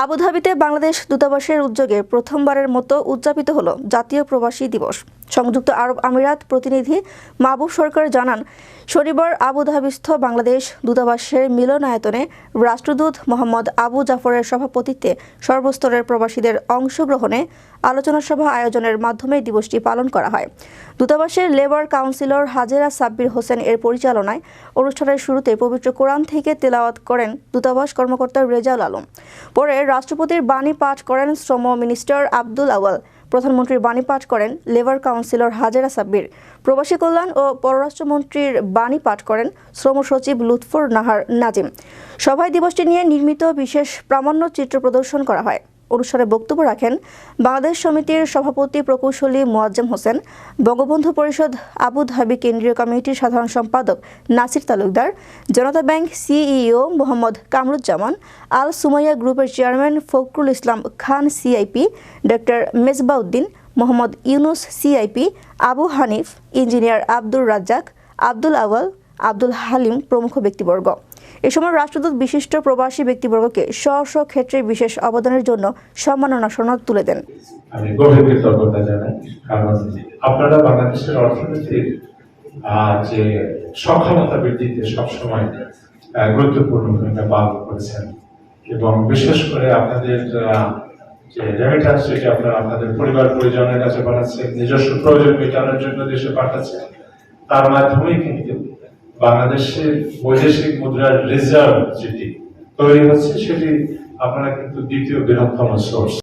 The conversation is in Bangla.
আবুধাবিতে বাংলাদেশ দূতাবাসের উদ্যোগে প্রথমবারের মতো উদযাপিত হলো জাতীয় প্রবাসী দিবস। সংযুক্ত আরব আমিরাত প্রতিনিধি মাহবুব সরকার জানান, শনিবার আবুধাবিস্থ বাংলাদেশ দূতাবাসের মিলনায়তনে রাষ্ট্রদূত মোহাম্মদ আবু জাফরের সভাপতিত্বে সর্বস্তরের প্রবাসীদের অংশগ্রহণে আলোচনা সভা আয়োজনের মাধ্যমে দিবসটি পালন করা হয়। দূতাবাসের লেবার কাউন্সিলর হাজেরা সাব্বির হোসেন এর পরিচালনায় অনুষ্ঠানের শুরুতে পবিত্র কোরআন থেকে তেলাওয়াত করেন দূতাবাস কর্মকর্তা রেজাউল আলম। পরে রাষ্ট্রপতির বাণী পাঠ করেন শ্রম মিনিস্টার আব্দুল আওয়াল। প্রধানমন্ত্রীর বাণী পাঠ করেন লেবার কাউন্সিলর হাজেরা সাব্বির। প্রবাসী কল্যাণ ও পররাষ্ট্রমন্ত্রীর বাণী পাঠ করেন শ্রম সচিব লুৎফর নাহার নাজিম। সভায় দিবসটি নিয়ে নির্মিত বিশেষ প্রামাণ্য চিত্র প্রদর্শন করা হয়। অনুষ্ঠানে বক্তব্য রাখেন বাংলাদেশ সমিতির সভাপতি প্রকৌশলী মোয়াজ্জেম হোসেন, বঙ্গবন্ধু পরিষদ আবুধাবি কেন্দ্রীয় কমিটির সাধারণ সম্পাদক নাসির তালুকদার, জনতা ব্যাংক সিইও মোহাম্মদ কামরুজ্জামান, আল সুমাইয়া গ্রুপের chairman Fakhrul Islam Khan CIP, doctor Mezbauddin, Mohammad Yunus CIP, Abu Hanif, engineer Abdur Razzak, Abdul Awal, Abdul Halim প্রমুখ ব্যক্তিবর্গ। এ সময় রাষ্ট্রদূত বিশিষ্ট প্রবাসী ব্যক্তিবর্গকে স্ব ক্ষেত্রে বিশেষ অবদানের জন্য সম্মাননা সনদ তুলে দেন। আমি গভীর কৃতজ্ঞতা জানাই, কারণ আপনারা বাংলাদেশের অর্থনীতির যে সক্ষমতা বৃদ্ধিতে সবসময় গুরুত্বপূর্ণ ভূমিকা পালন করেছেন এবং বিশেষ করে আপনাদের যে রেমিটান্স যেটা আপনারা আপনাদের পরিবার পরিজনের কাছে পাঠাচ্ছেন, নিজস্ব প্রয়োজন মেটানোর জন্য দেশে পাঠাচ্ছেন, তার মাধ্যমেই কিন্তু বাংলাদেশের বৈদেশিক মুদ্রার রিজার্ভ যেটি তৈরি হচ্ছে সেটি আপনারা কিন্তু দ্বিতীয় বৃহত্তম সোর্স।